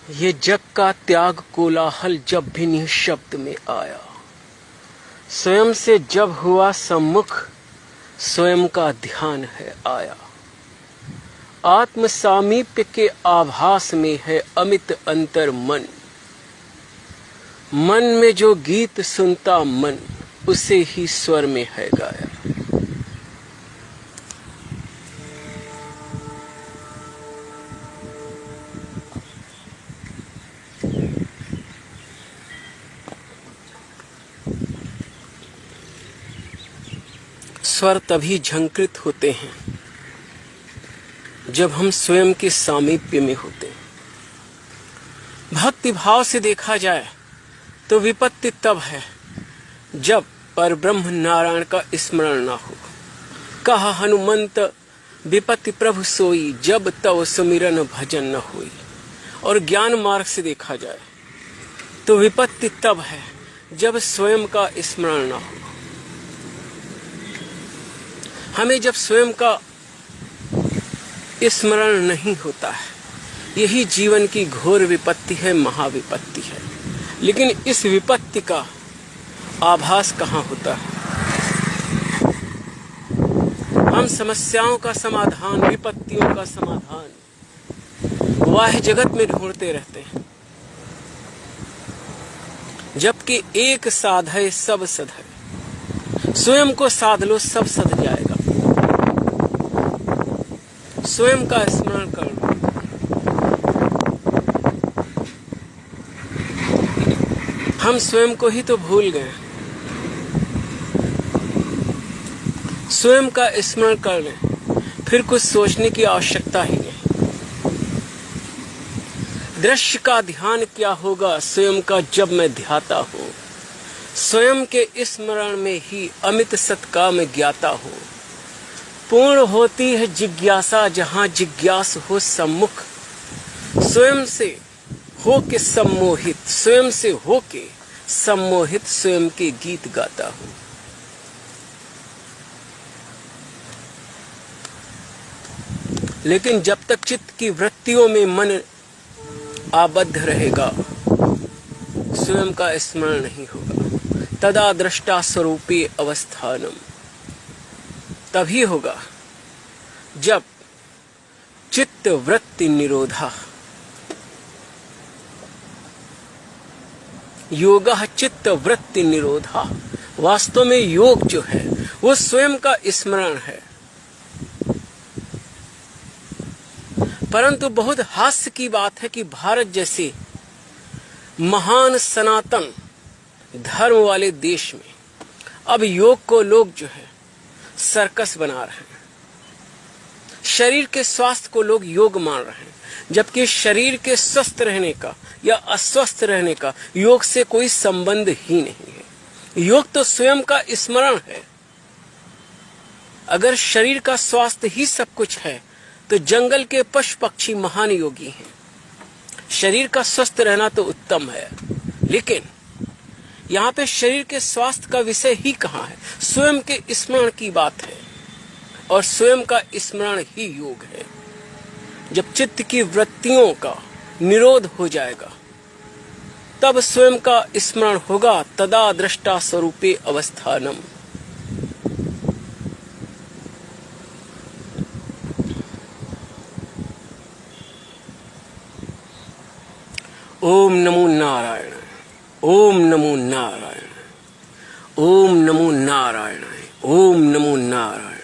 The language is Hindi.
ये जग का त्याग कोलाहल जब भी निःशब्द में आया, स्वयं से जब हुआ सम्मुख स्वयं का ध्यान है आया। आत्म सामीप्य के आभास में है अमित अंतर मन, मन में जो गीत सुनता मन उसे ही स्वर में है गाया। स्वर तभी झंकृत होते हैं जब हम स्वयं के सामीप्य में होते हैं। भक्ति भाव से देखा जाए तो विपत्ति तब है जब परब्रह्म नारायण का स्मरण ना हो। कहा हनुमंत विपत्ति प्रभु सोई, जब तव सुमिरन भजन न होई। और ज्ञान मार्ग से देखा जाए तो विपत्ति तब है जब स्वयं का स्मरण ना हो। हमें जब स्वयं का स्मरण नहीं होता है, यही जीवन की घोर विपत्ति है, महाविपत्ति है। लेकिन इस विपत्ति का आभास कहाँ होता है? हम समस्याओं का समाधान, विपत्तियों का समाधान बाह्य जगत में ढूंढते रहते हैं, जबकि एक साधय सब सधय। स्वयं को साध लो, सब सध जाएगा। स्वयं का स्मरण कर लो। हम स्वयं को ही तो भूल गए। स्वयं का स्मरण कर लें, फिर कुछ सोचने की आवश्यकता ही नहीं। दृश्य का ध्यान क्या होगा स्वयं का जब मैं ध्याता हूँ। स्वयं के स्मरण में ही अमित सत्काम ज्ञाता हूँ। पूर्ण होती है जिज्ञासा जहाँ जिज्ञास हो सम्मुख। स्वयं से हो के सम्मोहित, स्वयं से हो के सम्मोहित स्वयं के गीत गाता हूँ। लेकिन जब तक चित्त की वृत्तियों में मन आबद्ध रहेगा, स्वयं का स्मरण नहीं होगा। तदा दृष्टा स्वरूपे अवस्थानम, तभी होगा जब चित्त वृत्ति निरोधा। योगः चित्त वृत्ति निरोधा। वास्तव में योग जो है वो स्वयं का स्मरण है। परंतु बहुत हास्य की बात है कि भारत जैसे महान सनातन धर्म वाले देश में अब योग को लोग जो है सर्कस बना रहे हैं। शरीर के स्वास्थ्य को लोग योग मान रहे हैं, जबकि शरीर के स्वस्थ रहने का या अस्वस्थ रहने का योग से कोई संबंध ही नहीं है। योग तो स्वयं का स्मरण है। अगर शरीर का स्वास्थ्य ही सब कुछ है तो जंगल के पशु पक्षी महान योगी हैं। शरीर का स्वस्थ रहना तो उत्तम है, लेकिन यहाँ पे शरीर के स्वास्थ्य का विषय ही कहाँ है? स्वयं के स्मरण की बात है, और स्वयं का स्मरण ही योग है। जब चित्त की वृत्तियों का निरोध हो जाएगा तब स्वयं का स्मरण होगा। तदा दृष्टा स्वरूपे अवस्थानम। ओम नमो नारायण, ओम नमो नारायण, ओम नमो नारायण, ओम नमो नारायण।